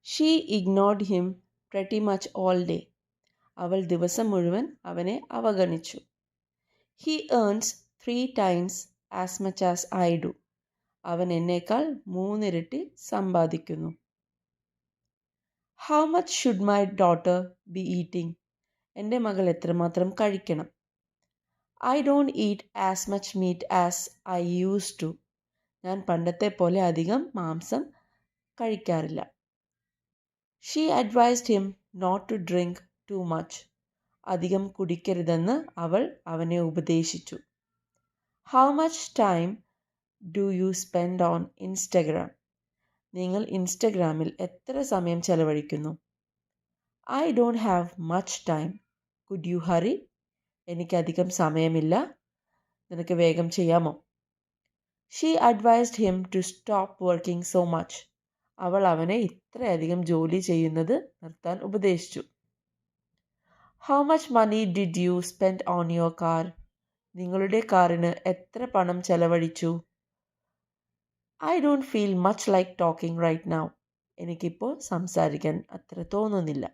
She ignored him pretty much all day. അവൾ ദിവസം മുഴുവൻ അവനെ അവഗണിച്ചു. He earns 3 times as much as I do. അവൻ എന്നേക്കാൾ 3 ഇരട്ടി സമ്പാദിക്കുന്നു. How much should my daughter be eating? എൻ്റെ മകൾ എത്രമാത്രം കഴിക്കണം? I don't eat as much meat as I use to. ഞാൻ പണ്ടത്തെ പോലെ അധികം മാംസം കഴിക്കാറില്ല. She advised him not to drink too much. അധികം കുടിക്കരുതെന്ന് അവൾ അവനെ ഉപദേശിച്ചു. How much time do you spend on Instagram? നിങ്ങൾ ഇൻസ്റ്റഗ്രാമിൽ എത്ര സമയം ചെലവഴിക്കുന്നു? I don't have much time. Could you hurry? എനിക്കധികം സമയമില്ല, നിനക്ക് വേഗം ചെയ്യാമോ? She advised him to stop working so much. അവൾ അവനെ ഇത്രയധികം ജോലി ചെയ്യുന്നത് നിർത്താൻ ഉപദേശിച്ചു. How much money did you spend on your car? നിങ്ങളുടെ കാറിന് എത്ര പണം ചെലവഴിച്ചു? I don't feel much like talking right now. എനിക്കിപ്പോൾ സംസാരിക്കാൻ അത്ര തോന്നുന്നില്ല.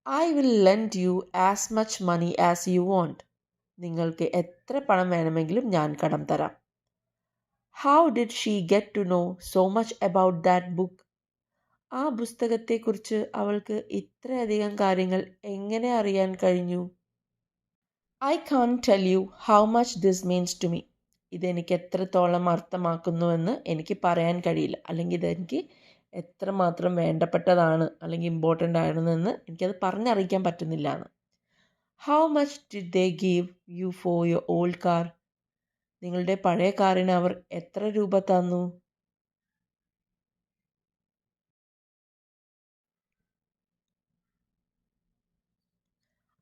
I will lend you as much money as you want. നിങ്ങൾക്ക് എത്ര പണം വേണമെങ്കിലും ഞാൻ കടം തരാം. How did she get to know so much about that book? ആ പുസ്തകത്തെക്കുറിച്ച് അവൾക്ക് ഇത്രയധികം കാര്യങ്ങൾ എങ്ങനെ അറിയാൻ കഴിഞ്ഞു? I can't tell you how much this means to me. ഇതെനിക്ക് എത്രത്തോളം അർത്ഥമാക്കുന്നുവെന്ന് എനിക്ക് പറയാൻ കഴിയില്ല, അല്ലെങ്കിൽ ഇതെനിക്ക് എത്രമാത്രം വേണ്ടപ്പെട്ടതാണ് അല്ലെങ്കിൽ ഇമ്പോർട്ടൻ്റ് ആണെന്ന് എനിക്കത് പറഞ്ഞറിയിക്കാൻ പറ്റുന്നില്ല എന്ന്. How much did they give you for your old car? നിങ്ങളുടെ പഴയ കാറിന് അവർ എത്ര രൂപ തന്നു?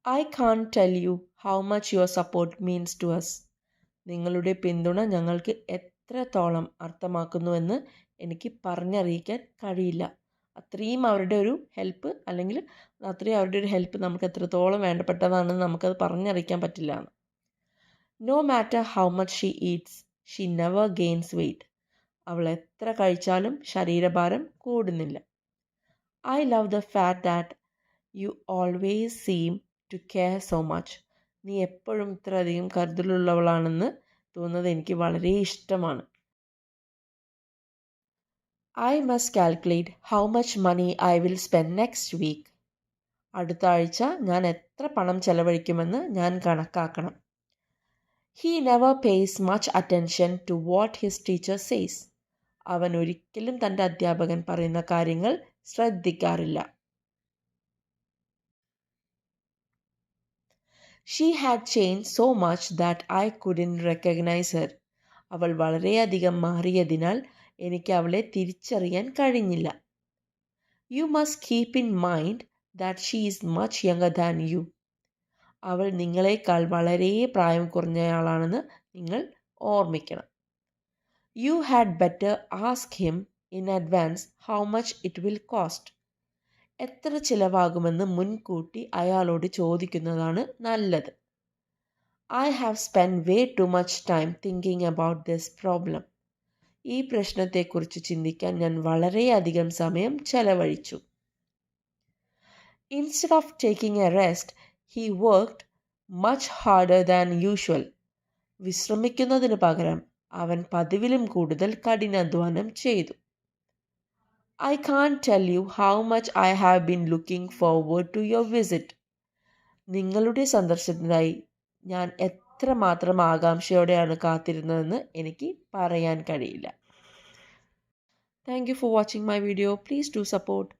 I can't tell you how much your support means to us. നിങ്ങളുടെ പിന്തുണ ഞങ്ങൾക്ക് എത്രത്തോളം അർത്ഥമാക്കുന്നുവെന്ന് എനിക്ക് പറഞ്ഞറിയിക്കാൻ കഴിയില്ല. അത്രയും അവരുടെ ഒരു ഹെൽപ്പ്, അല്ലെങ്കിൽ അത്രയും അവരുടെ ഒരു ഹെൽപ്പ് നമുക്ക് എത്രത്തോളം വേണ്ടപ്പെട്ടതാണെന്ന് നമുക്കത് പറഞ്ഞറിയിക്കാൻ പറ്റില്ല എന്ന്. No matter how much she eats she never gains weight. അവൾ എത്ര കഴിച്ചാലും ശരീരഭാരം കൂടുന്നില്ല. I love the fact that you always seem to care so much. നീ എപ്പോഴും ഇത്രയധികം കരുതലുള്ളവളാണെന്ന് തോന്നുന്നത് എനിക്ക് വളരെ ഇഷ്ടമാണ്. I must calculate how much money I will spend next week. അടുത്ത ആഴ്ച ഞാൻ എത്ര പണം ചെലവഴിക്കുമെന്ന് ഞാൻ കണക്കാക്കണം. He never pays much attention to what his teacher says. അവൻ ഒരിക്കലും തൻ്റെ അധ്യാപകൻ പറയുന്ന കാര്യങ്ങൾ ശ്രദ്ധിക്കാറില്ല. She had change so much that I couldn't recognise her. അവൾ വളരെയധികം മാറിയതിനാൽ എനിക്ക് അവളെ തിരിച്ചറിയാൻ കഴിഞ്ഞില്ല. You must keep in mind that she is much younger than you. അവൾ നിങ്ങളെക്കാൾ വളരെ പ്രായം കുറഞ്ഞയാളാണെന്ന് നിങ്ങൾ ഓർമ്മിക്കണം. You had better ask him in advance how much it will cost. എത്ര ചിലവാകുമെന്ന് മുൻകൂട്ടി അയാളോട് ചോദിക്കുന്നതാണ് നല്ലത്. I have spend way too much time thinking about this problem. ഈ പ്രശ്നത്തെക്കുറിച്ച് ചിന്തിക്കാൻ ഞാൻ വളരെയധികം സമയം ചെലവഴിച്ചു. Instead of taking a rest he worked much harder than usual. വിശ്രമിക്കുന്നതിന് പകരം അവൻ പതിവിലും കൂടുതൽ കഠിനാധ്വാനം ചെയ്തു. I can't tell you how much I have been looking forward to your visit. നിങ്ങളുടെ സന്ദർശനത്തിനായി ഞാൻ എത്രമാത്രം ആകാംക്ഷയോടെയാണ് കാത്തിരുന്നതെന്ന് എനിക്ക് പറയാൻ കഴിയില്ല. Thank you for watching my video. Please do support.